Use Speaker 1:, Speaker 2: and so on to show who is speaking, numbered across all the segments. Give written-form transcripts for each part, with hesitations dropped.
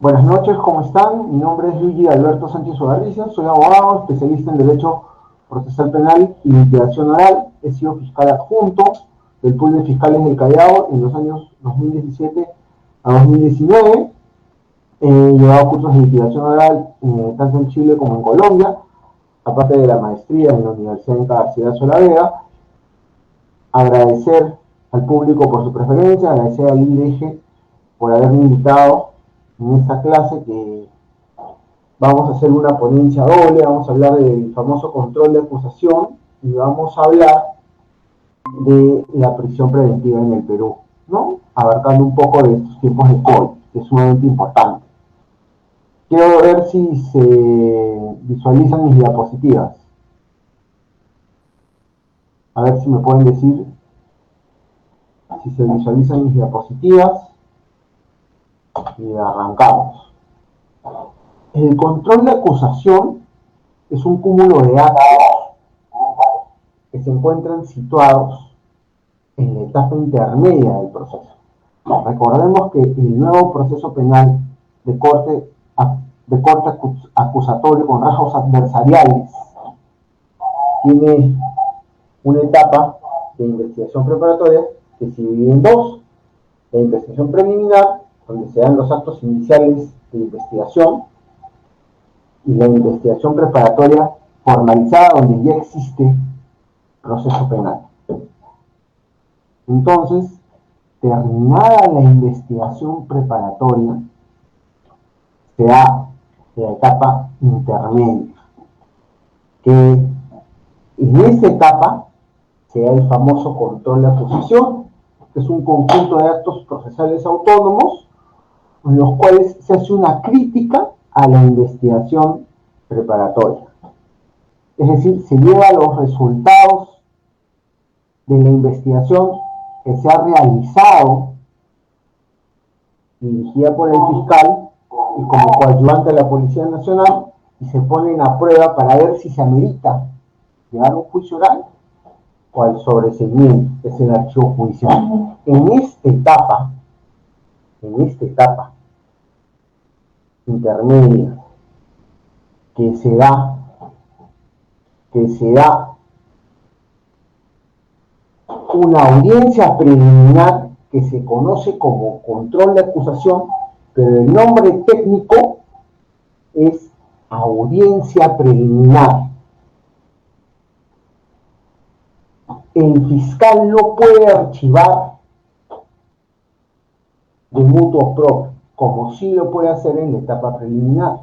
Speaker 1: Buenas noches, ¿cómo están? Mi nombre es Luigi Alberto Sánchez Ugarriza, soy abogado, especialista en Derecho Procesal Penal y Litigación Oral. He sido fiscal adjunto del Pool de Fiscales del Callao en los años 2017 a 2019. He llevado cursos de litigación oral tanto en Chile como en Colombia, aparte de la maestría en la Universidad de Garcilaso de la Vega. Agradecer al público por su preferencia, agradecer al IDG por haberme invitado en esta clase que vamos a hacer una ponencia doble, vamos a hablar del famoso control de acusación y vamos a hablar de la prisión preventiva en el Perú, ¿no? Abarcando un poco de estos tiempos de COVID, que es sumamente importante. Quiero ver si se visualizan mis diapositivas. A ver si me pueden decir si se visualizan mis diapositivas y arrancamos. El control de acusación es un cúmulo de actos que se encuentran situados en la etapa intermedia del proceso. Recordemos que el nuevo proceso penal de corte acusatorio con rasgos adversariales tiene una etapa de investigación preparatoria que se divide en dos: la investigación preliminar, donde se dan los actos iniciales de investigación, y la investigación preparatoria formalizada, donde ya existe proceso penal. Entonces, terminada la investigación preparatoria, se da la etapa intermedia, que en esta etapa se da el famoso control de acusación, que es un conjunto de actos procesales autónomos en los cuales se hace una crítica a la investigación preparatoria. Es decir, se lleva los resultados de la investigación que se ha realizado, dirigida por el fiscal y como coadyuvante de la Policía Nacional, y se ponen a prueba para ver si se amerita llevar un juicio oral o al sobreseimiento, que es el archivo judicial. En esta etapa intermedia que se da una audiencia preliminar que se conoce como control de acusación, pero el nombre técnico es audiencia preliminar. El fiscal no puede archivar de mutuo propio, como sí lo puede hacer en la etapa preliminar.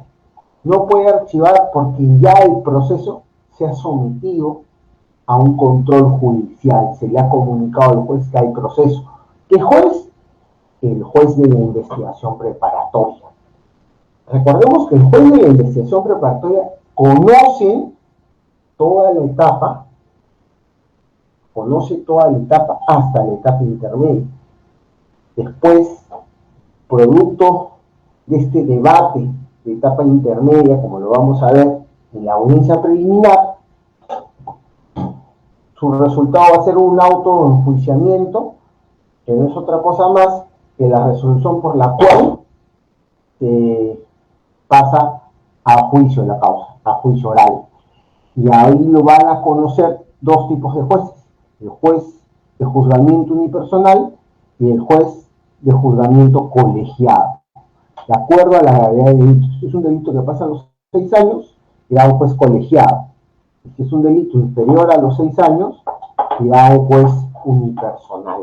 Speaker 1: No puede archivar porque ya el proceso se ha sometido a un control judicial, se le ha comunicado al juez que hay proceso. ¿Qué juez? El juez de la investigación preparatoria. Recordemos que el juez de la investigación preparatoria conoce toda la etapa hasta la etapa intermedia. Después, producto de este debate de etapa intermedia, como lo vamos a ver en la audiencia preliminar, su resultado va a ser un auto de enjuiciamiento, que no es otra cosa más que la resolución por la cual se pasa a juicio la causa, a juicio oral. Y ahí lo van a conocer dos tipos de jueces: el juez de juzgamiento unipersonal y el juez de juzgamiento colegiado, de acuerdo a la gravedad del delito. Si es un delito que pasa a los 6 años, será un juez colegiado. Si es un delito inferior a los 6 años, será un juez unipersonal.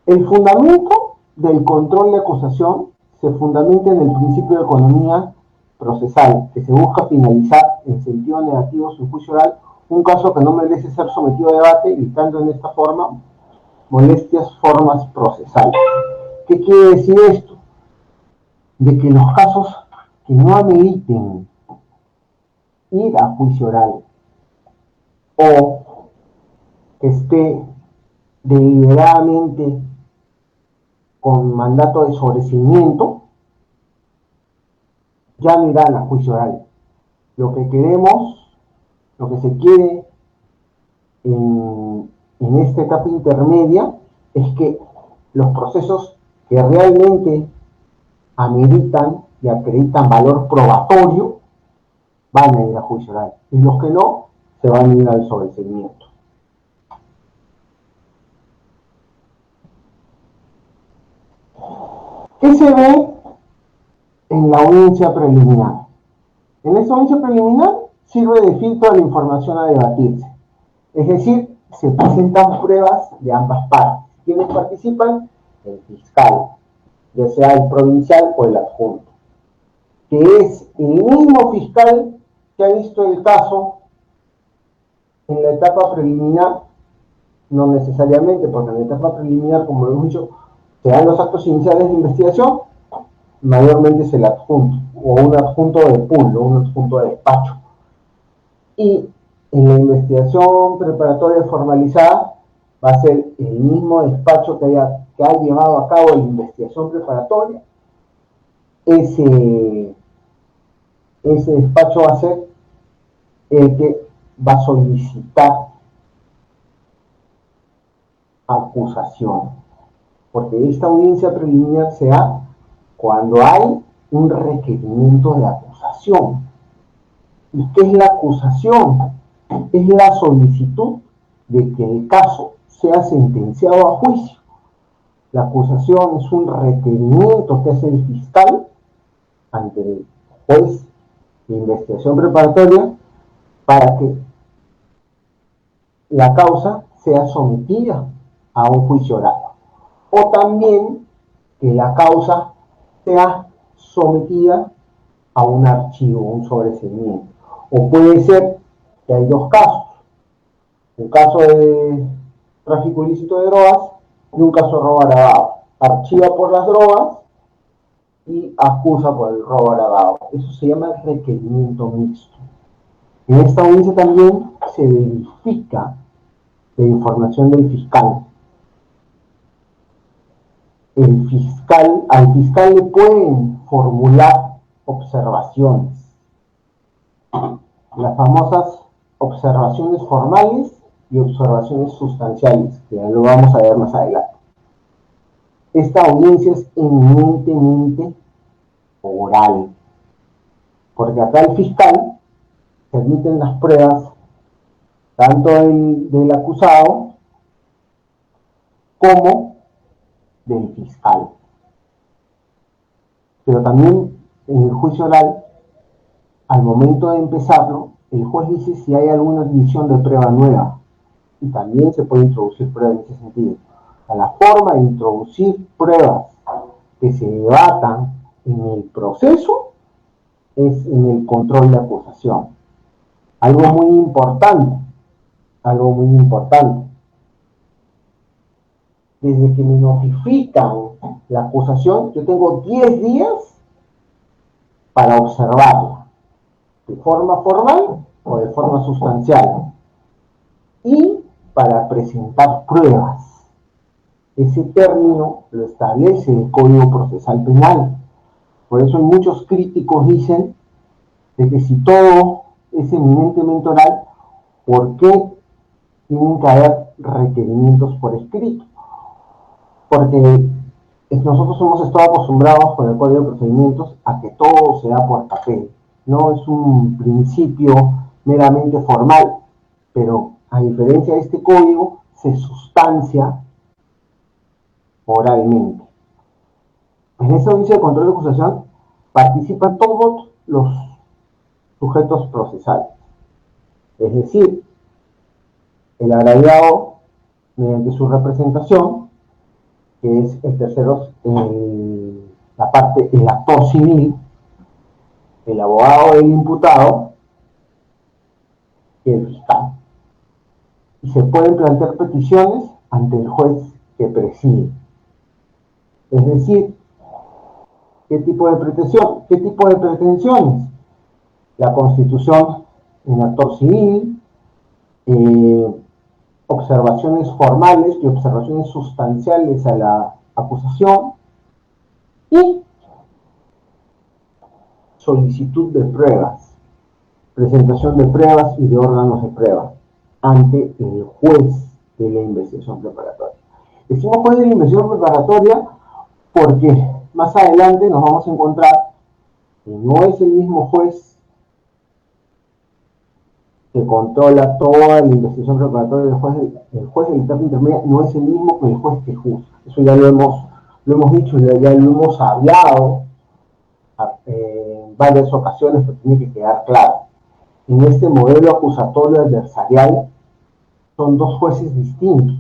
Speaker 1: El fundamento del control de acusación se fundamenta en el principio de economía procesal, que se busca finalizar en sentido negativo su juicio oral un caso que no merece ser sometido a debate, evitando en esta forma molestias formas procesales. ¿Qué quiere decir esto? De que los casos que no ameriten ir a juicio oral o que esté deliberadamente con mandato de sobreseimiento, ya no irán a juicio oral. Lo que se quiere en esta etapa intermedia es que los procesos que realmente ameritan y acreditan valor probatorio van a ir a juicio oral, y los que no se van a ir al sobreseimiento. ¿Qué se ve en la audiencia preliminar? En esta audiencia preliminar sirve de filtro a la información a debatirse. Es decir, se presentan pruebas de ambas partes. ¿Quiénes participan? El fiscal, ya sea el provincial o el adjunto, que es el mismo fiscal que ha visto el caso en la etapa preliminar, no necesariamente, porque en la etapa preliminar, como lo hemos dicho, se dan los actos iniciales de investigación, mayormente es el adjunto, o un adjunto de pool, o un adjunto de despacho. Y en la investigación preparatoria formalizada va a ser el mismo despacho que ha llevado a cabo la investigación preparatoria. Ese despacho va a ser el que va a solicitar acusación, porque esta audiencia preliminar se da cuando hay un requerimiento de acusación. ¿Y qué es la acusación? Es la solicitud de que el caso sea sentenciado a juicio. La acusación es un requerimiento que hace el fiscal ante el juez de investigación preparatoria para que la causa sea sometida a un juicio oral. O también que la causa sea sometida a un archivo, un sobreseimiento. O puede ser que hay dos casos. Un caso de tráfico ilícito de drogas y un caso de robo agravado. Archiva por las drogas y acusa por el robo agravado. Eso se llama requerimiento mixto. En esta audiencia también se verifica la información del fiscal. Al fiscal le pueden formular observaciones, las famosas observaciones formales y observaciones sustanciales, que ya lo vamos a ver más adelante. Esta audiencia es eminentemente oral, porque acá el fiscal se admiten las pruebas tanto del acusado como del fiscal. Pero también en el juicio oral, al momento de empezarlo, el juez dice si hay alguna admisión de prueba nueva, y también se puede introducir pruebas en ese sentido. La forma de introducir pruebas que se debatan en el proceso es en el control de acusación. Algo muy importante. Desde que me notifican la acusación, yo tengo 10 días para observarla, de forma formal o de forma sustancial, y para presentar pruebas. Ese término lo establece el Código Procesal Penal. Por eso muchos críticos dicen de que si todo es eminentemente oral, ¿por qué tienen que haber requerimientos por escrito? Porque nosotros hemos estado acostumbrados con el Código de Procedimientos a que todo se da por papel. No es un principio meramente formal, pero a diferencia de este código, se sustancia oralmente. En esta audiencia de control de acusación participan todos los sujetos procesales. Es decir, el agraviado mediante su representación, que es el tercero, la parte, el actor civil, el abogado del imputado y el fiscal. Y se pueden plantear peticiones ante el juez que preside. Es decir, ¿qué tipo de pretensión? ¿Qué tipo de pretensiones? La constitución en actor civil, observaciones formales y observaciones sustanciales a la acusación y solicitud de pruebas, presentación de pruebas y de órganos de prueba ante el juez de la investigación preparatoria. Decimos juez de la investigación preparatoria porque más adelante nos vamos a encontrar que no es el mismo juez que controla toda la investigación preparatoria. El juez de la etapa intermedia no es el mismo que el juez que juzga. Eso ya lo hemos dicho, ya lo hemos hablado en varias ocasiones, pero tiene que quedar claro. En este modelo acusatorio adversarial son dos jueces distintos.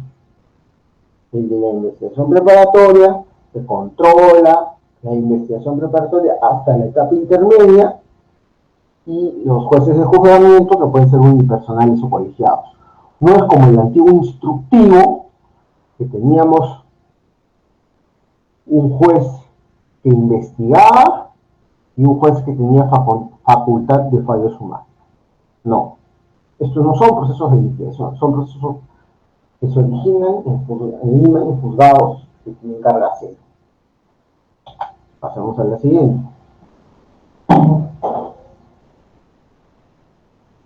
Speaker 1: El de la investigación preparatoria, que controla la investigación preparatoria hasta la etapa intermedia, y los jueces de juzgamiento, que pueden ser unipersonales o colegiados. No es como el antiguo instructivo, que teníamos un juez que investigaba y un juez que tenía facultad de fallos humanos. No, estos no son procesos de investigación, son procesos que se originan en juzgados que tienen carga cero. Pasamos a la siguiente.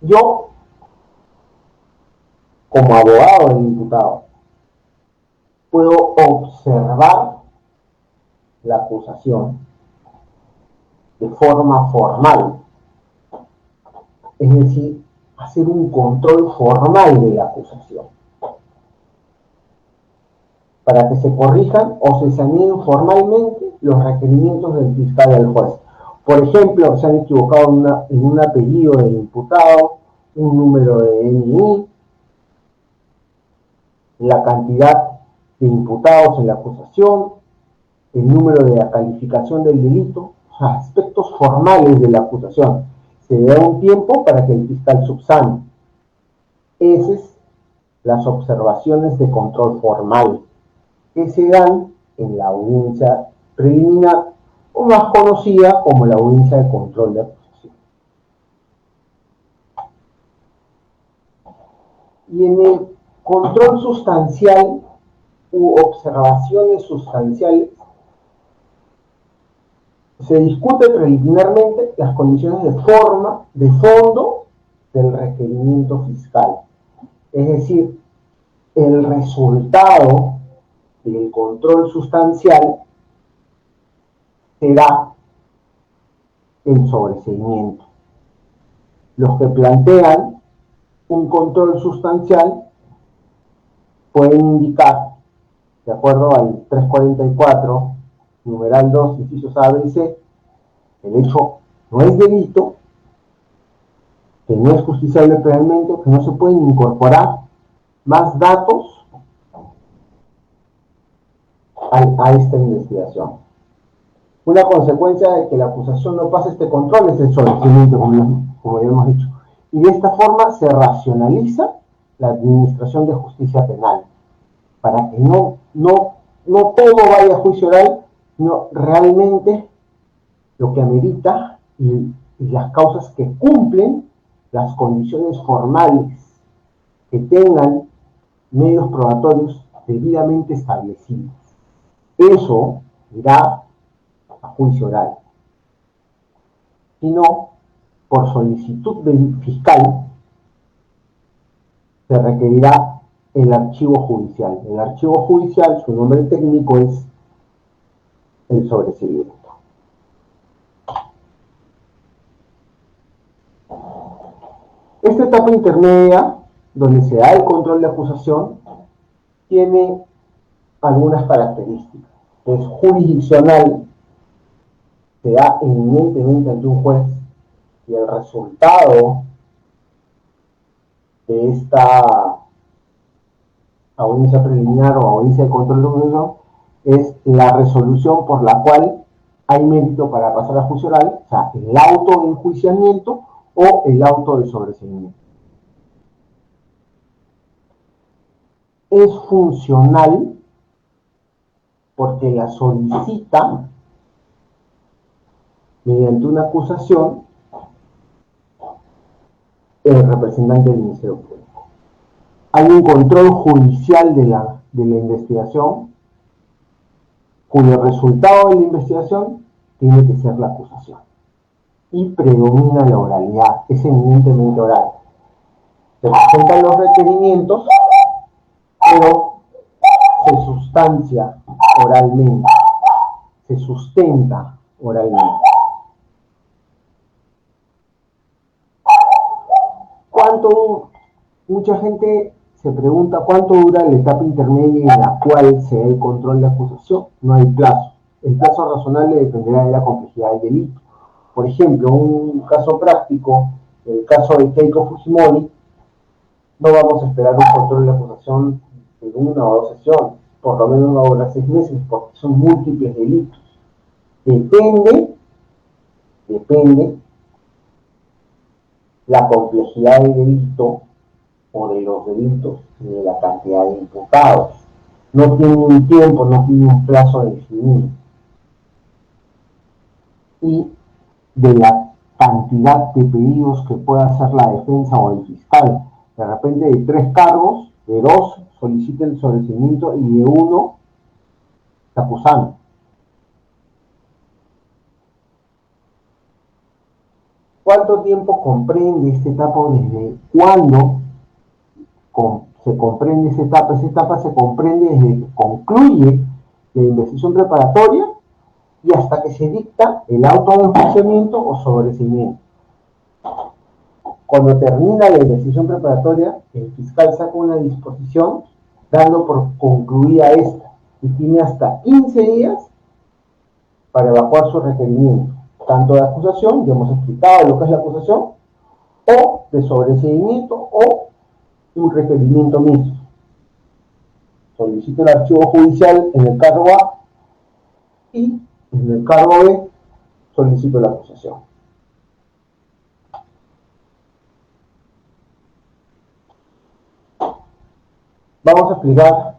Speaker 1: Yo, como abogado del imputado, puedo observar la acusación de forma formal, es decir, hacer un control formal de la acusación, para que se corrijan o se examinen formalmente los requerimientos del fiscal al juez. Por ejemplo, se han equivocado en un apellido del imputado, un número de DNI, la cantidad de imputados en la acusación, el número de la calificación del delito, o sea, aspectos formales de la acusación. Se le da un tiempo para que el fiscal subsane. Esas son las observaciones de control formal que se dan en la audiencia preliminar, o más conocida como la audiencia de control de acusación. Y en el control sustancial u observaciones sustanciales se discute preliminarmente las condiciones de forma, de fondo del requerimiento fiscal. Es decir, el resultado del control sustancial será el sobreseimiento. Los que plantean un control sustancial pueden indicar, de acuerdo al 344, numeral 2, incisos A, B y C, el hecho no es delito, que no es justiciable penalmente, que no se pueden incorporar más datos a esta investigación. Una consecuencia de que la acusación no pase este control es el sobreseimiento, como ya hemos dicho. Y de esta forma se racionaliza la administración de justicia penal, para que no todo vaya a juicio oral, sino realmente lo que amerita y las causas que cumplen las condiciones formales, que tengan medios probatorios debidamente establecidos. Eso irá a juicio oral. Si no, por solicitud del fiscal, se requerirá el archivo judicial. El archivo judicial, su nombre técnico es el sobreseimiento. Esta etapa intermedia, donde se da el control de acusación, tiene algunas características. Es jurisdiccional, se da eminentemente ante un juez, y el resultado de esta audiencia preliminar o audiencia de control de acusación es la resolución por la cual hay mérito para pasar a juicio oral, o sea, el auto de enjuiciamiento o el auto de sobreseimiento. Es funcional porque la solicita mediante una acusación el representante del Ministerio Público. Hay un control judicial de la investigación, cuyo resultado de la investigación tiene que ser la acusación. Y predomina la oralidad, es eminentemente oral. Se presentan los requerimientos, pero se sustancia sustancia oralmente, se sustenta oralmente. Mucha gente se pregunta cuánto dura la etapa intermedia en la cual se da el control de acusación. No hay plazo. El plazo razonable dependerá de la complejidad del delito. Por ejemplo, un caso práctico, el caso de Keiko Fujimori, no vamos a esperar un control de acusación de 1 o 2 sesiones, por lo menos va a durar 6 meses, porque son múltiples delitos. Depende la complejidad del delito o de los delitos y de la cantidad de imputados. No tiene un tiempo, no tiene un plazo definido. Y de la cantidad de pedidos que pueda hacer la defensa o el fiscal. De repente de 3 cargos, de 2 solicita el sobreseimiento y de 1 está acusando. ¿Cuánto tiempo comprende esta etapa? ¿Desde cuándo se comprende esa etapa? Esa etapa se comprende desde que concluye la investigación preparatoria y hasta que se dicta el auto de enjuiciamiento o sobreseimiento. Cuando termina la investigación preparatoria, el fiscal saca una disposición dando por concluida esta y tiene hasta 15 días para evacuar su requerimiento, tanto de acusación, ya hemos explicado lo que es la acusación, o de sobreseimiento o un requerimiento mixto. Solicita el archivo judicial en el cargo A y en el cargo B solicito la acusación. Vamos a explicar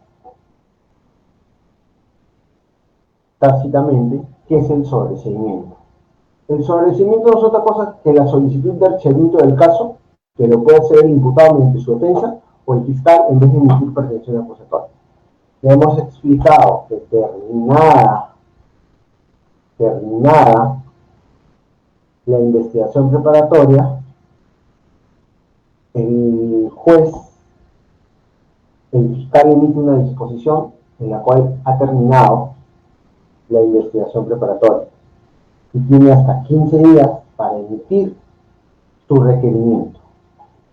Speaker 1: tácitamente qué es el sobreseimiento. El sobreseimiento no es otra cosa que la solicitud de archivamiento del caso, que lo puede hacer el imputado mediante su defensa o el fiscal en vez de emitir pretensión acusatoria. Ya hemos explicado que terminada la investigación preparatoria, el juez, el fiscal emite una disposición en la cual ha terminado la investigación preparatoria y tiene hasta 15 días para emitir su requerimiento,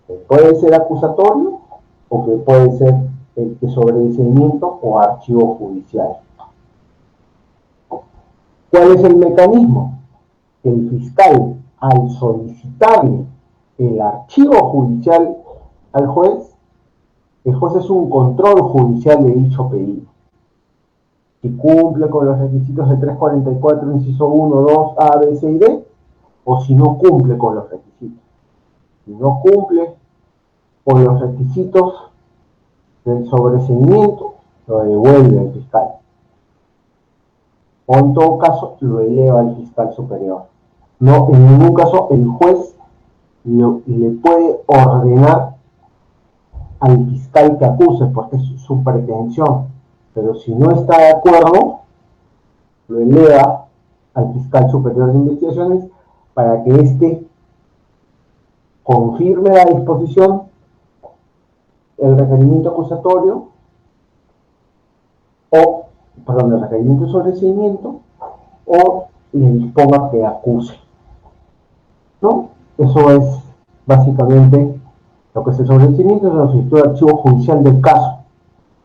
Speaker 1: que puede ser acusatorio o que puede ser de sobreseimiento o archivo judicial. ¿Cuál es el mecanismo? El fiscal, al solicitarle el archivo judicial al juez, el juez es un control judicial de dicho pedido. Si cumple con los requisitos de 344, inciso 1, 2, A, B, C y D, o si no cumple con los requisitos. Si no cumple con los requisitos del sobreseimiento, lo devuelve al fiscal. O en todo caso, lo eleva al fiscal superior. No, en ningún caso el juez le puede ordenar al fiscal que acuse, porque es su pretensión. Pero si no está de acuerdo, lo eleva al fiscal superior de investigaciones para que éste confirme la disposición, el requerimiento acusatorio el requerimiento de sobreseimiento o le disponga que acuse, ¿no? Eso es básicamente lo que es el sobreseimiento, es la solicitud de archivo judicial del caso.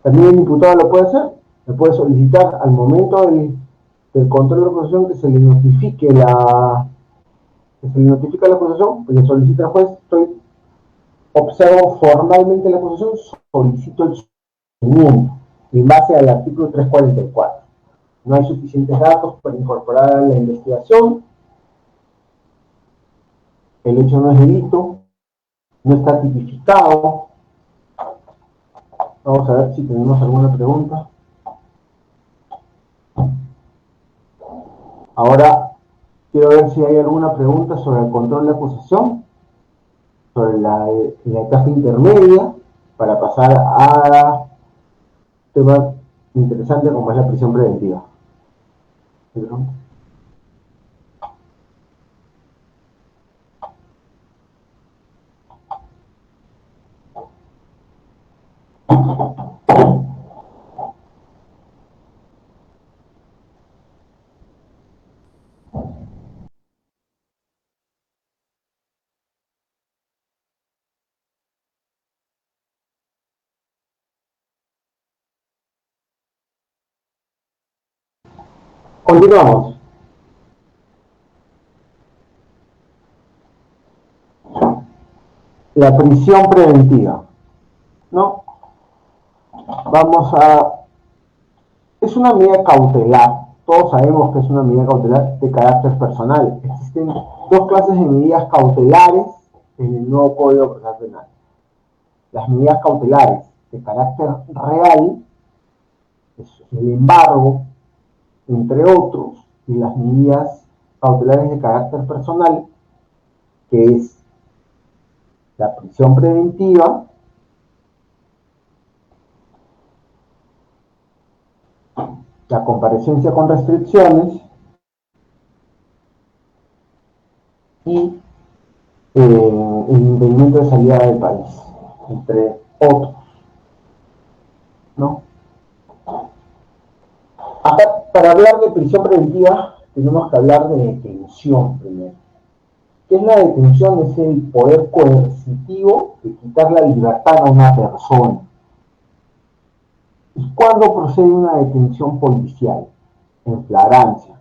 Speaker 1: También el imputado lo puede hacer, le puede solicitar al momento del control de la acusación que se le notifique la acusación, pues le solicita al juez, observo formalmente la acusación, solicito el sobreseimiento en base al artículo 344. No hay suficientes datos para incorporar a la investigación, el hecho no es delito, no está tipificado. Vamos a ver si tenemos alguna pregunta. Ahora quiero ver si hay alguna pregunta sobre el control de acusación, sobre la etapa intermedia, para pasar a temas interesantes como es la prisión preventiva. Continuamos. La prisión preventiva, ¿no? Es una medida cautelar. Todos sabemos que es una medida cautelar de carácter personal. Existen dos clases de medidas cautelares en el nuevo Código Procesal Penal. Las medidas cautelares de carácter real, el embargo, entre otros, y las medidas cautelares de carácter personal, que es la prisión preventiva, la comparecencia con restricciones y el impedimento de salida del país, entre otros, ¿no? Acá, para hablar de prisión preventiva, tenemos que hablar de detención primero. ¿Qué es la detención? Es el poder coercitivo de quitar la libertad a una persona. ¿Y cuándo procede una detención policial? En flagrancia.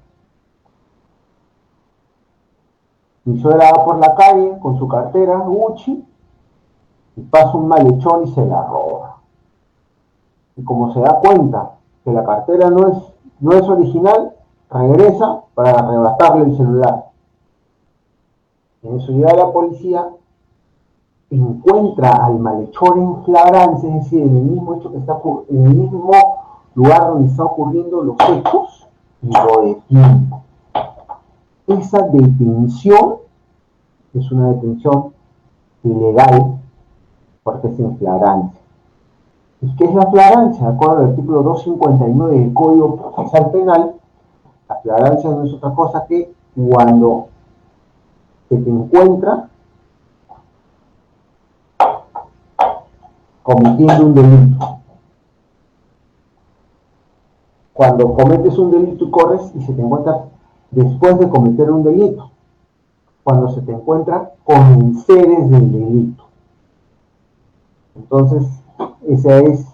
Speaker 1: Mi suegra va por la calle con su cartera Gucci y pasa un malhechor y se la roba. Y como se da cuenta que la cartera no es original, regresa para arrebatarle el celular. En eso llega la policía, encuentra al malhechor en flagrancia, es decir, en el mismo hecho que está en el mismo lugar donde están ocurriendo los hechos, y lo detiene. Esa detención es una detención ilegal porque es en flagrancia. ¿Y qué es la flagrancia? De acuerdo al artículo 259 del Código Procesal Penal, la flagrancia no es otra cosa que cuando se te encuentra cometiendo un delito. Cuando cometes un delito y corres y se te encuentra después de cometer un delito. Cuando se te encuentra con enseres del delito. Entonces, esas es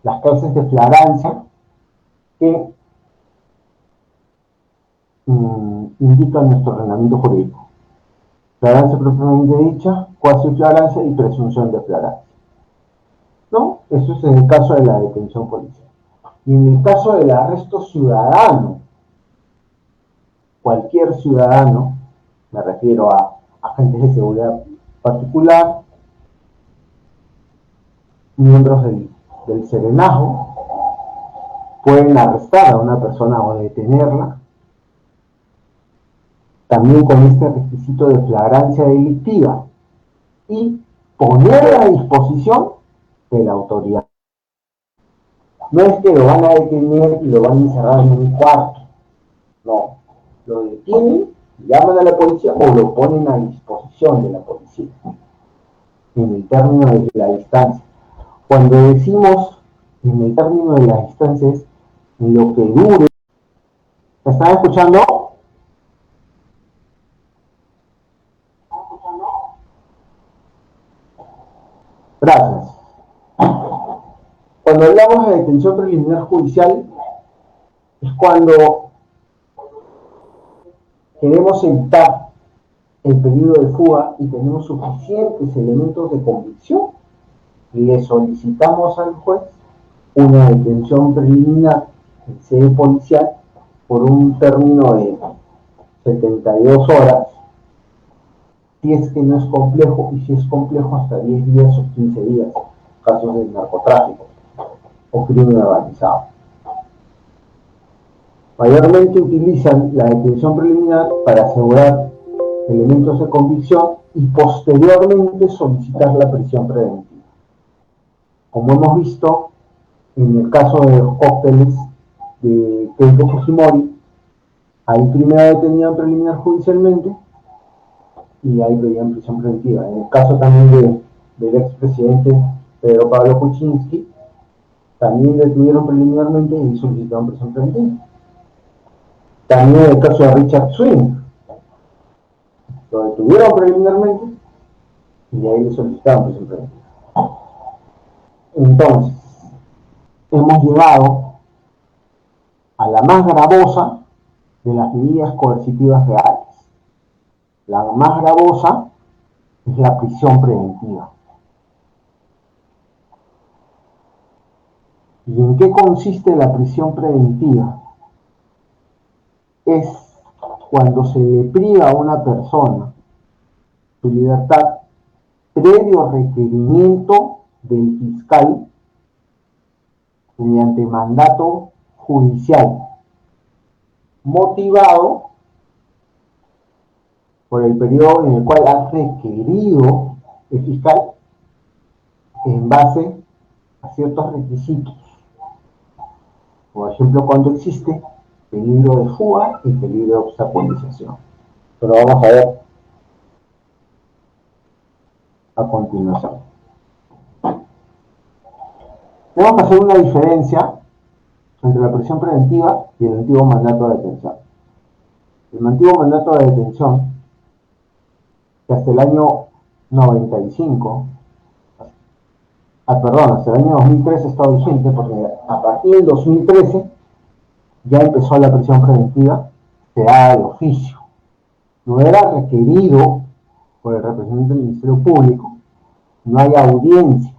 Speaker 1: las causas de flagrancia que indican nuestro ordenamiento jurídico. Flagrancia propiamente dicha, cuasi flagrancia y presunción de flagrancia. ¿No? Eso es en el caso de la detención policial. Y en el caso del arresto ciudadano, cualquier ciudadano, me refiero a agentes de seguridad particular, miembros del serenazgo, pueden arrestar a una persona o detenerla, también con este requisito de flagrancia delictiva, y ponerla a disposición de la autoridad. No es que lo van a detener y lo van a encerrar en un cuarto, no, lo detienen, llaman a la policía o lo ponen a disposición de la policía, en el término de la distancia. Cuando decimos en el término de las distancias, en lo que dure. ¿Me están escuchando? Gracias. Cuando hablamos de detención preliminar judicial, es cuando queremos evitar el peligro de fuga y tenemos suficientes elementos de convicción y le solicitamos al juez una detención preliminar en sede policial por un término de 72 horas, si es que no es complejo, y si es complejo hasta 10 días o 15 días, casos de narcotráfico o crimen organizado. Mayormente utilizan la detención preliminar para asegurar elementos de convicción y posteriormente solicitar la prisión preventiva. Como hemos visto en el caso de los cócteles de Keiko Fujimori, ahí primero detenían preliminar judicialmente y ahí pedían prisión preventiva. En el caso también del expresidente Pedro Pablo Kuczynski, también detuvieron preliminarmente y solicitaron prisión preventiva. También en el caso de Richard Swing, lo detuvieron preliminarmente y ahí le solicitaron prisión preventiva. Entonces, hemos llegado a la más gravosa de las medidas coercitivas reales. La más gravosa es la prisión preventiva. ¿Y en qué consiste la prisión preventiva? Es cuando se le priva a una persona su libertad previo requerimiento del fiscal mediante mandato judicial, motivado por el periodo en el cual ha requerido el fiscal en base a ciertos requisitos. Por ejemplo, cuando existe peligro de fuga y peligro de obstaculización. Pero vamos a ver a continuación. Tenemos que hacer una diferencia entre la prisión preventiva y el antiguo mandato de detención. El antiguo mandato de detención, que hasta el año 95, hasta el año 2013 está vigente, porque a partir del 2013 ya empezó la prisión preventiva, se da de oficio. No era requerido por el representante del Ministerio Público, no hay audiencia.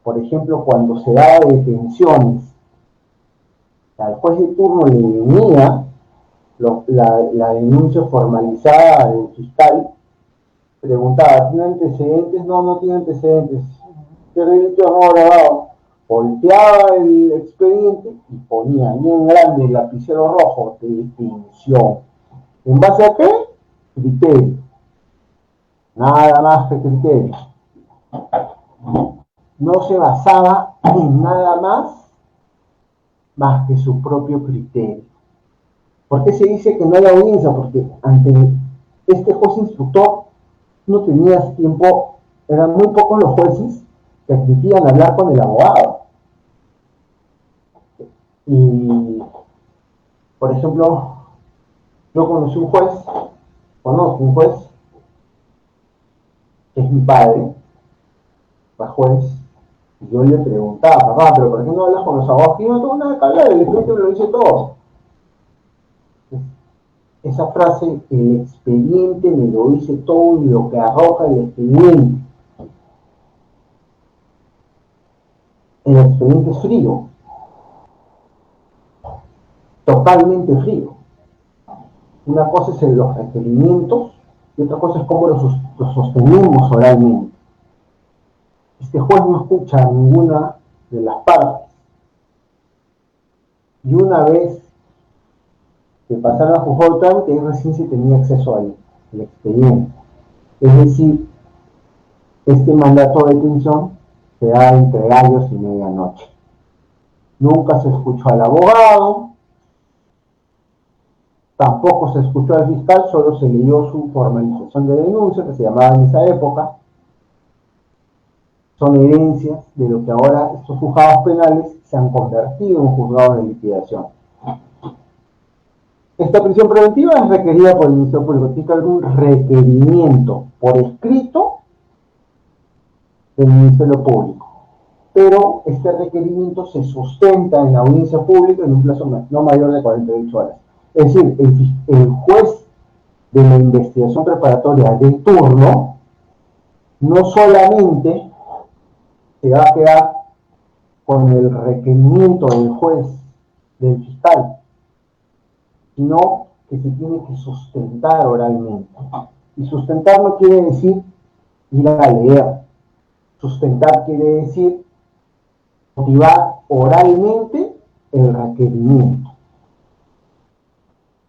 Speaker 1: Por ejemplo, cuando se da detenciones, al juez de turno le venía la denuncia formalizada del fiscal, preguntaba, ¿tiene antecedentes? No, no tiene antecedentes. ¿Qué delito no grabado? Volteaba el expediente y ponía bien grande el lapicero rojo, detención. ¿En base a qué? Criterio. Nada más que criterio. No se basaba en nada más que su propio criterio. ¿Por qué se dice que no hay audiencia? Porque ante este juez instructor no tenías tiempo, eran muy pocos los jueces que admitían hablar con el abogado. Y, por ejemplo, yo conozco un juez, que es mi padre, fue juez, y yo le preguntaba, papá, ¿pero por qué no hablas con los abogados? Yo no tengo nada que hablar, el expediente me lo dice todo. Esa frase, el expediente me lo dice todo y lo que arroja el expediente. El expediente es frío, totalmente frío. Una cosa es los requerimientos y otra cosa es cómo los sostenemos oralmente. Este juez no escucha a ninguna de las partes. Y una vez que pasaron a juzgar el trámite, recién se tenía acceso al expediente. Es decir, este mandato de detención se da entre gallos y medianoche. Nunca se escuchó al abogado, tampoco se escuchó al fiscal, solo se leyó su formalización de denuncia, que se llamaba en esa época. Son herencias de lo que ahora estos juzgados penales se han convertido en juzgados de liquidación. Esta prisión preventiva es requerida por el Ministerio Público. Tiene que haber un requerimiento por escrito del Ministerio Público. Pero este requerimiento se sustenta en la audiencia pública en un plazo no mayor de 48 horas. Es decir, el juez de la investigación preparatoria de turno no solamente se va a quedar con el requerimiento del juez, del fiscal, sino que se tiene que sustentar oralmente. Y sustentar no quiere decir ir a leer. Sustentar quiere decir motivar oralmente el requerimiento.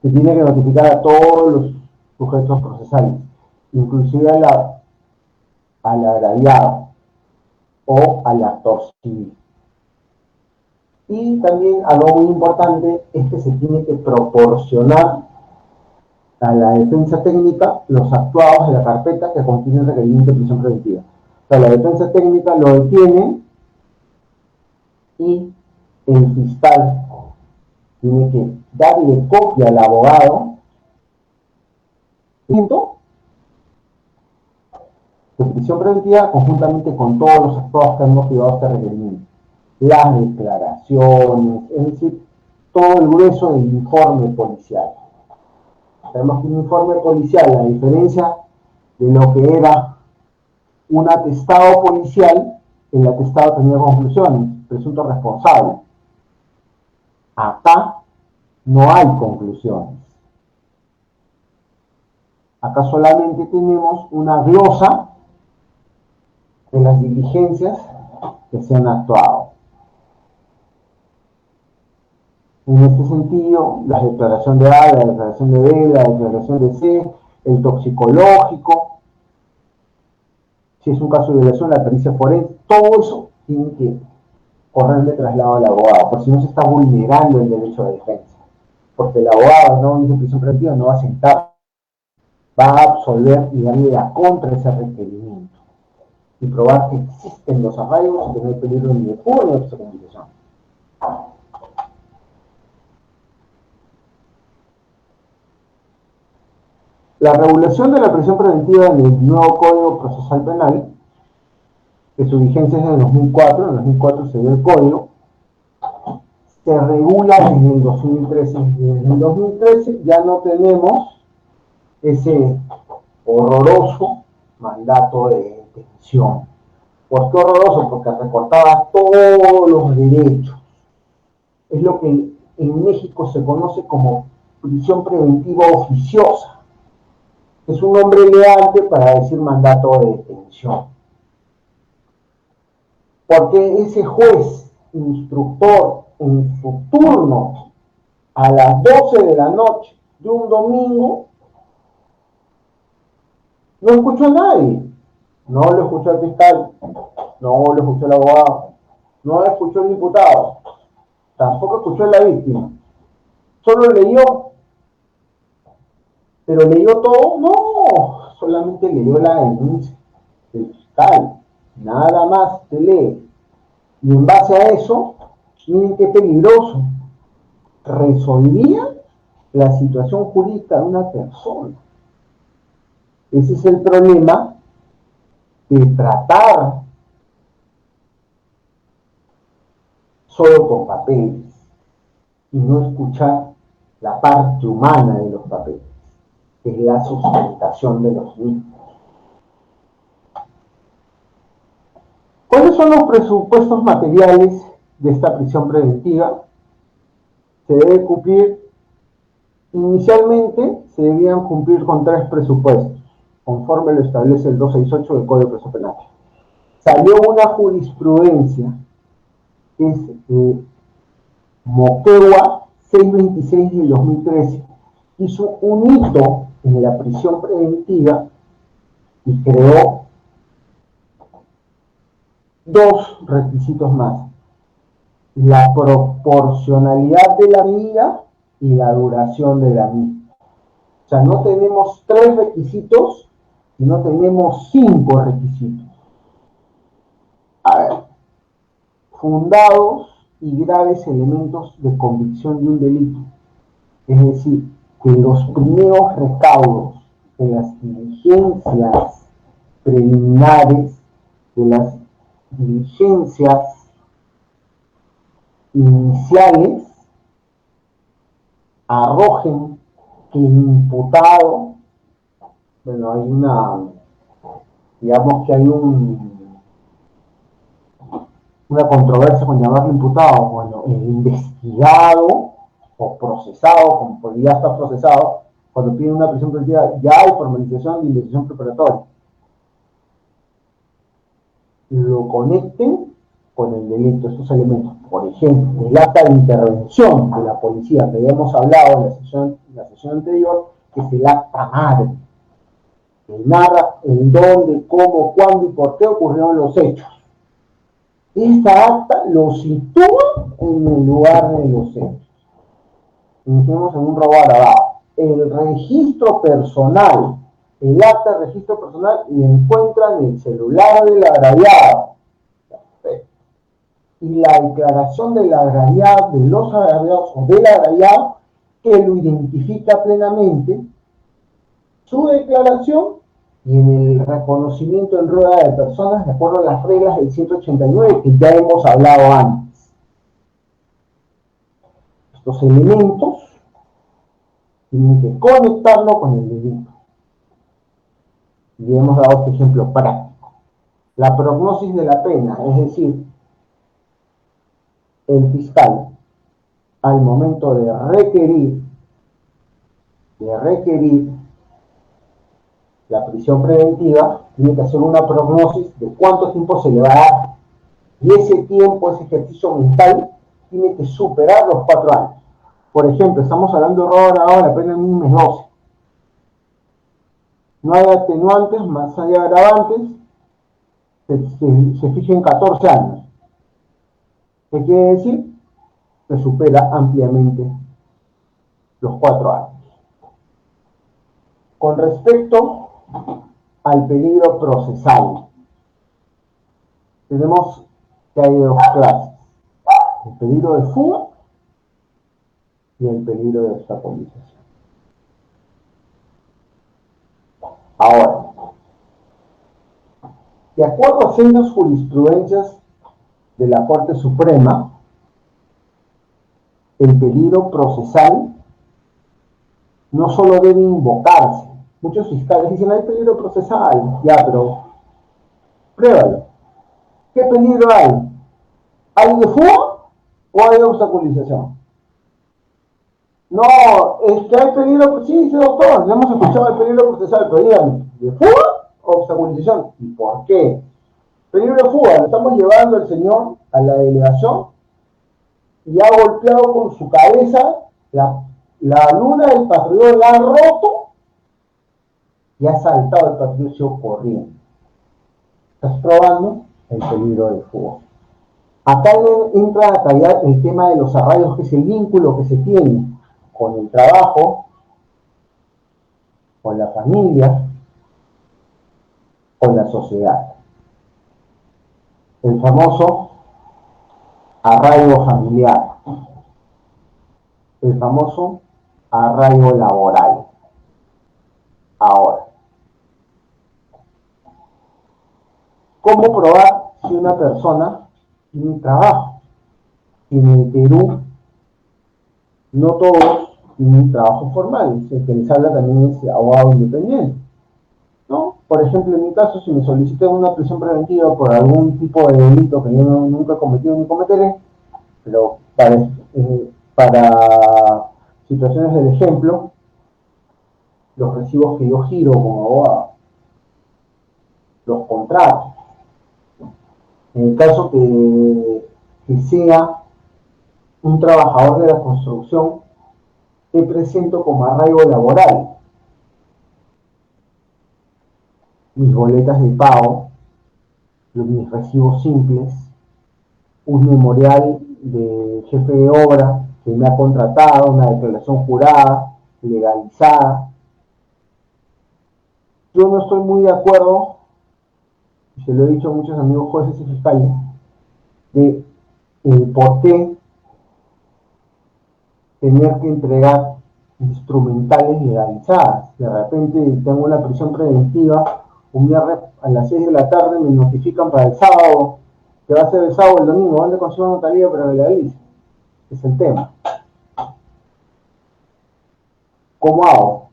Speaker 1: Se tiene que notificar a todos los sujetos procesales, inclusive al agraviado o al actor civil. Y también algo muy importante es que se tiene que proporcionar a la defensa técnica los actuados de la carpeta que contienen requerimiento de prisión preventiva. O sea, la defensa técnica lo detiene y el fiscal tiene que darle copia al abogado de prisión preventiva conjuntamente con todos los actuados que han motivado este requerimiento. Las declaraciones, es decir, todo el grueso del informe policial. Sabemos que un informe policial, a diferencia de lo que era un atestado policial, el atestado tenía conclusiones, presunto responsable. Acá no hay conclusiones. Acá solamente tenemos una glosa de las diligencias que se han actuado. En este sentido, la declaración de A, la declaración de B, la declaración de C, el toxicológico, si es un caso de violación, la pericia forense, todo eso tiene que correr de traslado al abogado, por si no se está vulnerando el derecho de defensa. Porque el abogado no dice prisión preventiva, no va a sentar, va a absolver y darle la contra ese requerimiento y probar que existen los arraigos y que no hay peligro ni de fuga ni de obstaculización. La regulación de la prisión preventiva en el nuevo Código Procesal Penal, que su vigencia es de 2004, en 2004 se dio el código, se regula desde el 2013. Desde el 2013 ya no tenemos ese horroroso mandato de detención. ¿Por qué horroroso? Porque recortaba todos los derechos. Es lo que en México se conoce como prisión preventiva oficiosa. Es un nombre elegante para decir mandato de detención. Porque ese juez, instructor, en su turno, a las 12 de la noche de un domingo, no escuchó a nadie. No lo escuchó al fiscal, no lo escuchó el abogado, no lo escuchó el diputado, tampoco escuchó a la víctima. Solo leyó. ¿Pero leyó todo? No, solamente leyó la denuncia del fiscal. Nada más se lee. Y en base a eso, miren qué peligroso. Resolvía la situación jurídica de una persona. Ese es el problema de tratar solo con papeles y no escuchar la parte humana de los papeles, que es la sustentación de los mismos. ¿Cuáles son los presupuestos materiales de esta prisión preventiva? Se debe cumplir, inicialmente se debían cumplir con 3 presupuestos, conforme lo establece el 268 del Código de Proceso Penal. Salió una jurisprudencia, que es Moquegua 626 del 2013, hizo un hito en la prisión preventiva y creó 2 requisitos más: la proporcionalidad de la medida y la duración de la misma. O sea, no tenemos 3 requisitos, sino tenemos 5 requisitos. A ver, fundados y graves elementos de convicción de un delito. Es decir, que los primeros recaudos de las diligencias preliminares, de las diligencias iniciales, arrojen que el imputado, bueno, hay digamos que hay una controversia con llamarlo imputado. Bueno, el investigado o procesado, como podría estar procesado, cuando piden una prisión preventiva, ya hay formalización de investigación preparatoria. Lo conecten con el delito, estos elementos. Por ejemplo, el acta de intervención de la policía, que habíamos hablado en la sesión anterior, que es el acta madre, que narra en dónde, cómo, cuándo y por qué ocurrieron los hechos. Esta acta lo sitúa en el lugar de los hechos. Iniciamos en un robo agravado. El registro personal, el acta de registro personal, lo encuentra en el celular del agraviado. Y la declaración del agraviado, de los agraviados o del agraviado, que lo identifica plenamente, su declaración y en el reconocimiento en rueda de personas, de acuerdo a las reglas del 189 que ya hemos hablado antes. los elementos, tienen que conectarlo con el delito. Y hemos dado este ejemplo práctico. La prognosis de la pena, es decir, el fiscal, al momento de requerir la prisión preventiva, tiene que hacer una prognosis de cuánto tiempo se le va a dar. Y ese tiempo, ese ejercicio mental, tiene que superar los 4 años. Por ejemplo, estamos hablando de robo agravado, la pena mínima es 12. No hay atenuantes, más allá de agravantes, se fija en 14 años. ¿Qué quiere decir? Que supera ampliamente los 4 años. Con respecto al peligro procesal, tenemos que hay 2 clases: el peligro de fuga y el peligro de obstaculización. Ahora, de acuerdo a sendas jurisprudencias de la Corte Suprema, el peligro procesal no solo debe invocarse. Muchos fiscales dicen, hay peligro procesal, ya, pero pruébalo. ¿Qué peligro hay? ¿Hay de fuga o hay de obstaculización? No, es que hay peligro, sí, doctor, ya hemos escuchado el peligro procesal, pero díganme, ¿de fuga o obstaculización? ¿Y por qué? Peligro de fuga, lo estamos llevando al señor a la delegación y ha golpeado con su cabeza la luna del patrullero, la ha roto y ha saltado el patrullero corriendo. Estás probando el peligro de fuga. Acá entra a tallar el tema de los arraigos, que es el vínculo que se tiene con el trabajo, con la familia, con la sociedad. El famoso arraigo familiar, el famoso arraigo laboral. Ahora, ¿cómo probar si una persona tiene trabajo? En el Perú, no todos tienen trabajo formal. El que les habla también es abogado independiente, ¿no? Por ejemplo, en mi caso, si me solicitan una prisión preventiva por algún tipo de delito que yo nunca he cometido ni cometeré, pero para situaciones del ejemplo, los recibos que yo giro como abogado, los contratos. En el caso que sea un trabajador de la construcción, te presento como arraigo laboral mis boletas de pago, mis recibos simples, un memorial de jefe de obra que me ha contratado, una declaración jurada, legalizada. Yo no estoy muy de acuerdo, y se lo he dicho a muchos amigos jueces y fiscales, de por qué tener que entregar instrumentales legalizadas. De repente tengo una prisión preventiva, un viernes a las 6 de la tarde me notifican para el sábado, que va a ser el sábado o el domingo, ¿dónde consigo notaría para que legalice? Es el tema. ¿Cómo hago?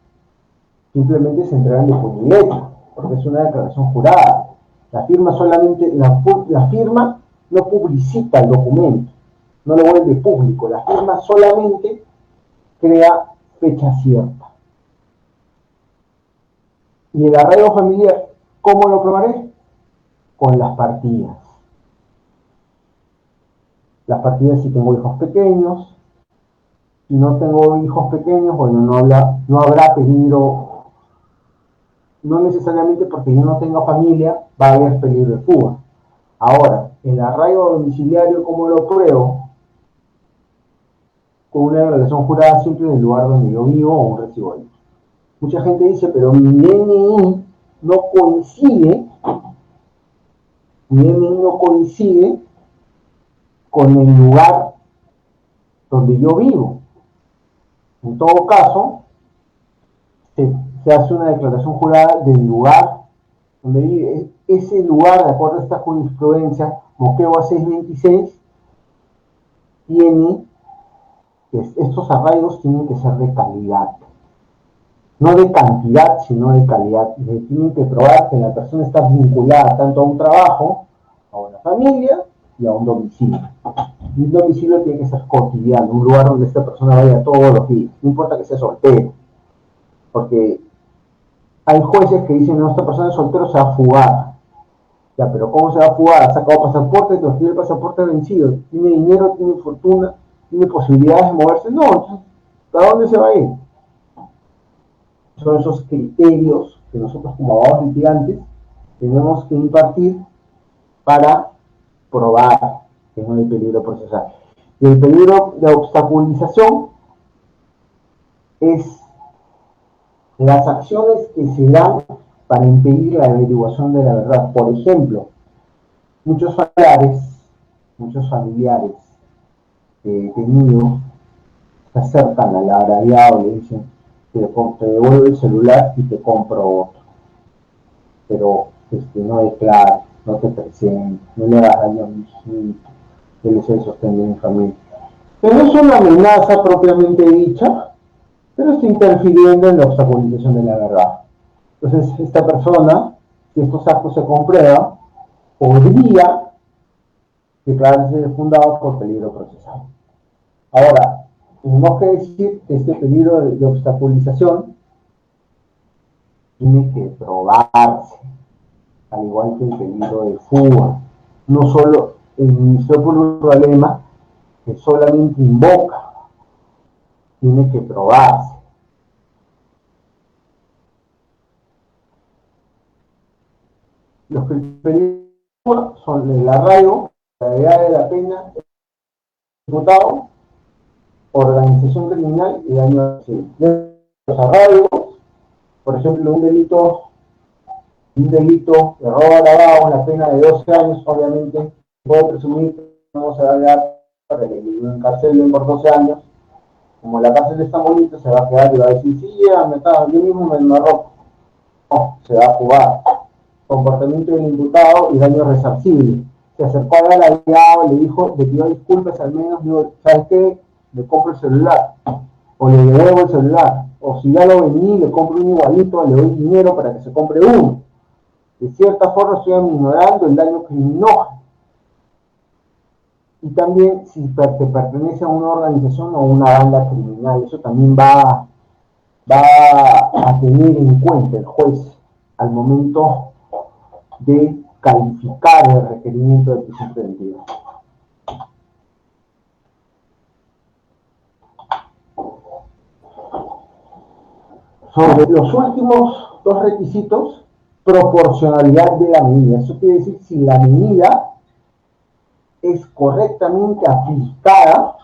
Speaker 1: Simplemente se entregan de puño y letra, porque es una declaración jurada. La firma solamente, la firma no publicita el documento, no lo vuelve público. La firma solamente crea fecha cierta. Y el arraigo familiar, ¿cómo lo probaré? Con las partidas. Las partidas si tengo hijos pequeños. Si no tengo hijos pequeños, bueno, no habrá peligro, no necesariamente porque yo no tenga familia, va a haber peligro de fuga. Ahora, el arraigo domiciliario, ¿cómo lo pruebo? Con una declaración jurada simple del lugar donde yo vivo o un recibo de luz. Mucha gente dice, pero mi DNI no coincide con el lugar donde yo vivo. En todo caso, se hace una declaración jurada del lugar donde vive. Ese lugar, de acuerdo a esta jurisprudencia, Moquegua 626, tiene estos arraigos tienen que ser de calidad, no de cantidad, sino de calidad. Tienen que probar que la persona está vinculada tanto a un trabajo, a una familia y a un domicilio. Y un domicilio tiene que ser cotidiano, un lugar donde esta persona vaya todos los días, no importa que sea soltero, porque hay jueces que dicen, no, esta persona es soltero, se va a fugar. Ya, pero ¿cómo se va a fugar? Ha sacado pasaporte, nos tiene el pasaporte vencido, tiene dinero, tiene fortuna, tiene posibilidades de moverse. No, entonces, ¿a dónde se va a ir? Son esos criterios que nosotros como abogados litigantes tenemos que impartir para probar que no hay peligro procesal. Y el peligro de obstaculización es las acciones que se dan para impedir la averiguación de la verdad. Por ejemplo, muchos familiares detenidos se acercan al agraviado y le dicen, te devuelvo el celular y te compro otro. Pero no declares, no te presentes, no le hagas daño a mi hijito, que él es el sostén de mi familia. Que no es una amenaza propiamente dicha, pero está interfiriendo en la obstaculización de la verdad. Entonces, esta persona, si estos actos se comprueban, podría declararse fundado por peligro procesal. Ahora, tenemos que decir que este peligro de obstaculización tiene que probarse, al igual que el peligro de fuga. No solo el Ministerio Público Alema, que solamente invoca, tiene que probarse. Los peligros son el arraigo, la gravedad de la pena, imputado, organización criminal y daño a los arraigos, por ejemplo, un delito de robo agravado, una pena de 12 años, obviamente, puedo presumir que no se va a quedar para que lo encarcelen por 12 años. Como la cárcel está bonita, se va a quedar y va a decir, sí, ya me está, yo mismo me enmarró. No, se va a jugar. Comportamiento del imputado y daño resarcible. Se acercó al agraviado, le dijo, le pidió disculpas al menos, digo, ¿sabes qué? Le compro el celular, o le devuelvo el celular, o si ya lo vení, le compro un igualito, le doy dinero para que se compre uno. De cierta forma estoy aminorando el daño criminógeno. Y también si te pertenece a una organización o una banda criminal, eso también va a tener en cuenta el juez al momento de calificar el requerimiento de prisión preventiva. Sobre los últimos dos requisitos, proporcionalidad de la medida. Eso quiere decir si la medida es correctamente aplicada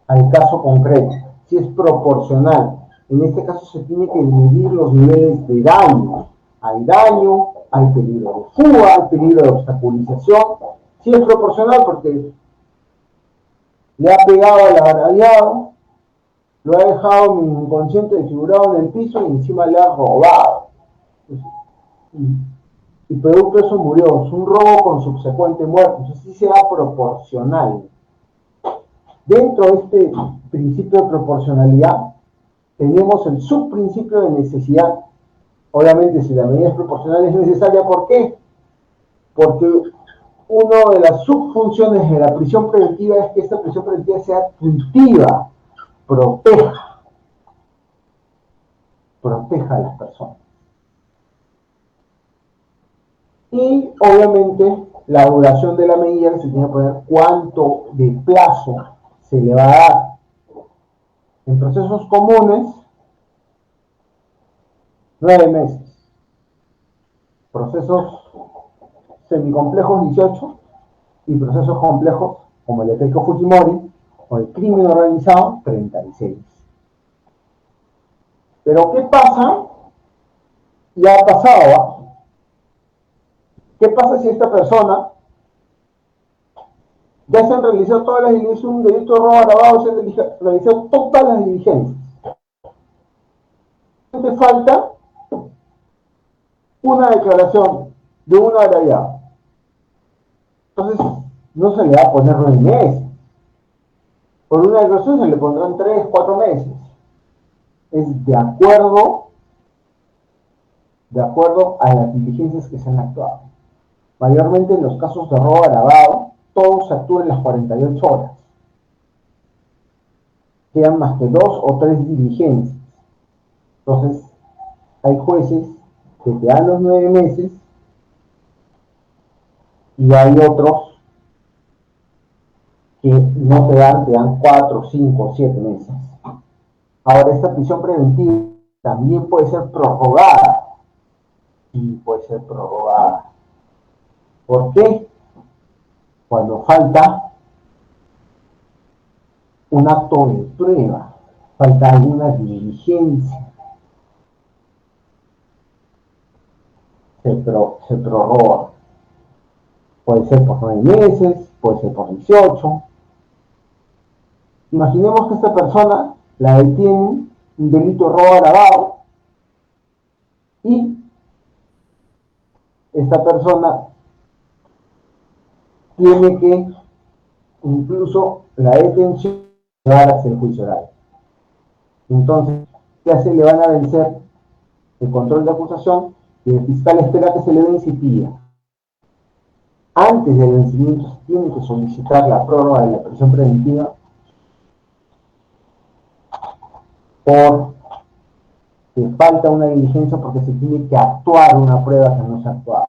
Speaker 1: al caso concreto, si es proporcional. En este caso se tiene que medir los niveles de daño. Hay daño, hay peligro de fuga, hay peligro de obstaculización. Si es proporcional porque le ha pegado al agraviado, lo ha dejado inconsciente desfigurado en el piso y encima le ha robado. Y producto de eso murió. Es un robo con subsecuente muerte. Entonces sí será proporcional. Dentro de este principio de proporcionalidad tenemos el subprincipio de necesidad. Obviamente, si la medida es proporcional es necesaria, ¿por qué? Porque una de las subfunciones de la prisión preventiva es que esta prisión preventiva sea punitiva, proteja a las personas. Y obviamente la duración de la medida, que se tiene que poner cuánto de plazo se le va a dar. En procesos comunes, 9 meses. Procesos semicomplejos, 18. Y procesos complejos, como el de Keiko Fujimori, o el crimen organizado, 36. Pero ¿qué pasa? Ya ha pasado. ¿Qué pasa si esta persona ya se han realizado todas las diligencias, un delito de robo agravado, se han realizado todas las diligencias? Te falta una declaración de un agraviado. Entonces, no se le va a poner 9 meses. Por una declaración se le pondrán 3, 4 meses. Es de acuerdo a las diligencias que se han actuado. Mayormente en los casos de robo agravado, todos se actúan en las 48 horas. Quedan más que 2 o 3 diligencias. Entonces, hay jueces que te dan los 9 meses y hay otros que no te dan 4, 5, 7 meses. Ahora, esta prisión preventiva también puede ser prorrogada. Sí, puede ser prorrogada. ¿Por qué? Cuando falta un acto de prueba, falta alguna diligencia, se prorroga. Puede ser por 9 meses, puede ser por 18. Imaginemos que esta persona la detienen un delito de robo agravado y esta persona tiene que incluso la detención llevar hacia el juicio oral. Entonces, ¿qué hace? Le van a vencer el control de acusación y el fiscal espera que se le vence y pida. Antes del vencimiento se tiene que solicitar la prórroga de la prisión preventiva porque falta una diligencia, porque se tiene que actuar una prueba que no se ha actuado.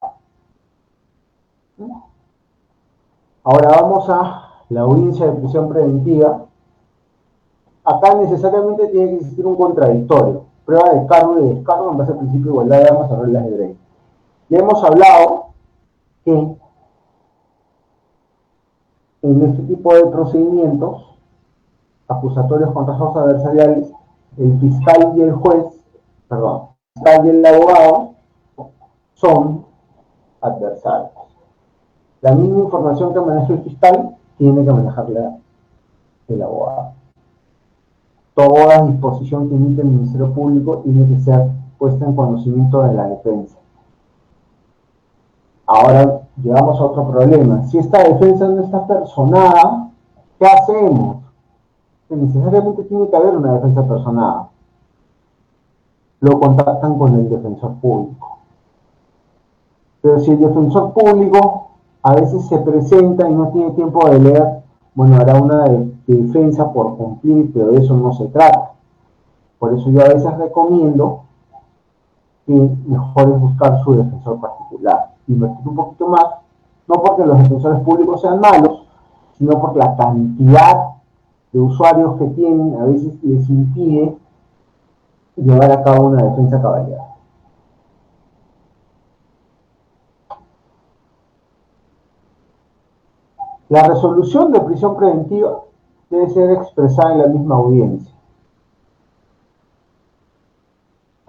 Speaker 1: Ahora vamos a la audiencia de prisión preventiva. Acá necesariamente tiene que existir un contradictorio, prueba de cargo y descargo en base al principio de igualdad de armas o reglas de derecho. Ya hemos hablado que en este tipo de procedimientos acusatorios contra los adversariales, el fiscal y el fiscal y el abogado son adversarios. La misma información que maneja el fiscal tiene que manejarla el abogado. Toda disposición que emite el Ministerio Público tiene que ser puesta en conocimiento de la defensa. Ahora llegamos a otro problema. Si esta defensa no está personada, ¿qué hacemos? Que necesariamente tiene que haber una defensa personada. Lo contactan con el defensor público. Pero si el defensor público a veces se presenta y no tiene tiempo de leer, bueno, hará una defensa por cumplir, pero de eso no se trata. Por eso yo a veces recomiendo que mejor es buscar su defensor particular. Invertir un poquito más, no porque los defensores públicos sean malos, sino porque la cantidad de usuarios que tienen a veces les impide llevar a cabo una defensa caballera. La resolución de prisión preventiva debe ser expresada en la misma audiencia.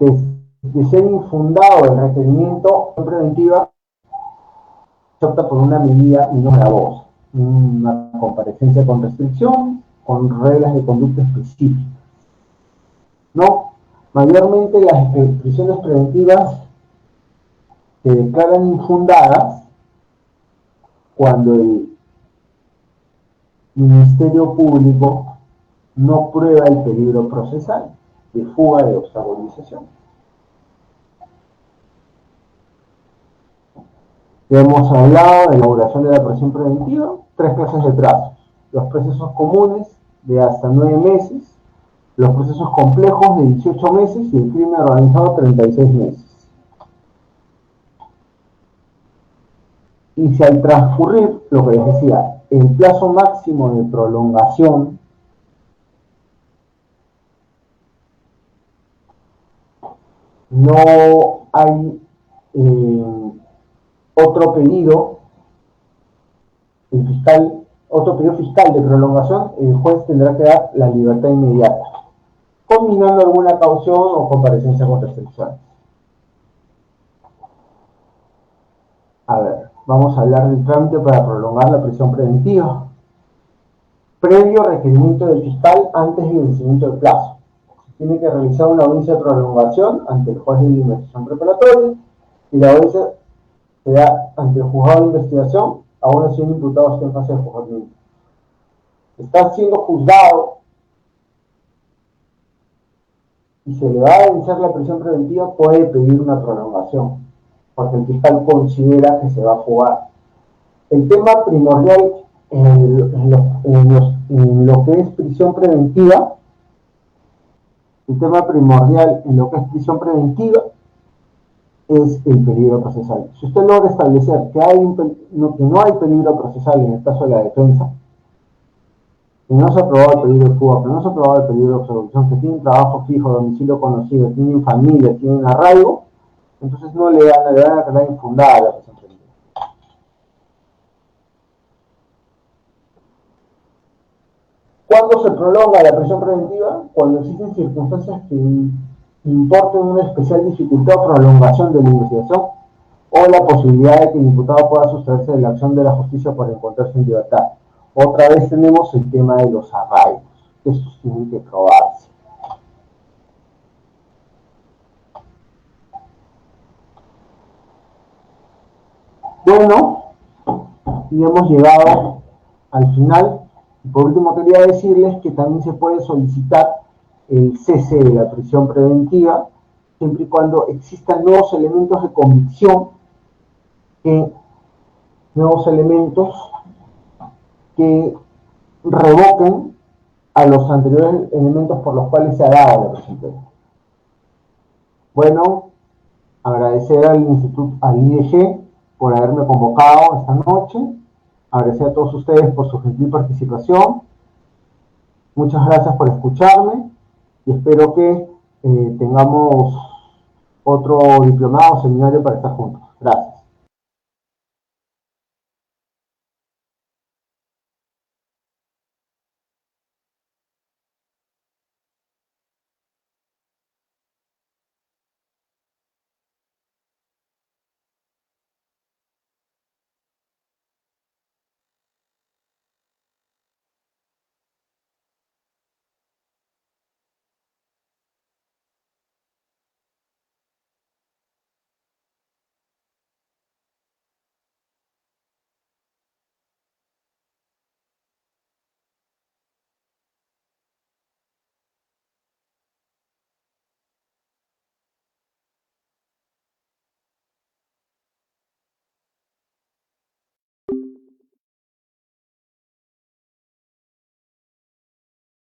Speaker 1: De ser infundado el requerimiento preventiva, se opta por una medida y no gravosa, una comparecencia con restricción, con reglas de conducta específicas. No, mayormente las prisiones preventivas se declaran infundadas cuando el Ministerio Público no prueba el peligro procesal de fuga, de obstaculización. Ya hemos hablado de la elaboración de la prisión preventiva, 3 clases de trazos: los procesos comunes de hasta 9 meses, los procesos complejos de 18 meses y el crimen organizado 36 meses. Y si al transcurrir, lo que les decía, el plazo máximo de prolongación no hay otro pedido fiscal de prolongación, el juez tendrá que dar la libertad inmediata, combinando alguna caución o comparecencia con restricciones. A ver, vamos a hablar del trámite para prolongar la prisión preventiva. Previo requerimiento del fiscal antes del vencimiento del plazo. Se tiene que realizar una audiencia de prolongación ante el juez de investigación preparatoria y la audiencia se da ante el juzgado de investigación, aún así un imputado esté en fase de juzgamiento. está siendo juzgado y se le va a vencer la prisión preventiva, puede pedir una prolongación, porque el fiscal considera que se va a jugar. El tema primordial en lo que es prisión preventiva, el tema primordial en lo que es prisión preventiva es el peligro procesal. Si usted logra establecer que no hay peligro procesal en el caso de la defensa, que no se ha probado el peligro de fuga, que no se ha probado el peligro de obstrucción, que tienen trabajo fijo, domicilio conocido, tienen familia, tienen arraigo, entonces no le van a quedar infundada la prisión preventiva. ¿Cuándo se prolonga la prisión preventiva? Cuando existen circunstancias que importen una especial dificultad o prolongación de la investigación, o la posibilidad de que el imputado pueda sustraerse de la acción de la justicia por encontrarse en libertad. Otra vez tenemos el tema de los arraigos, que estos tienen que probarse. Bueno, y hemos llegado al final. Y por último quería decirles que también se puede solicitar el cese de la prisión preventiva, siempre y cuando existan nuevos elementos de convicción, nuevos elementos que revoquen a los anteriores elementos por los cuales se ha dado la prisión preventiva. Bueno, agradecer al Instituto, al IEG, por haberme convocado esta noche. Agradecer a todos ustedes por su gentil participación. Muchas gracias por escucharme y espero que tengamos otro diplomado o seminario para estar juntos. Gracias.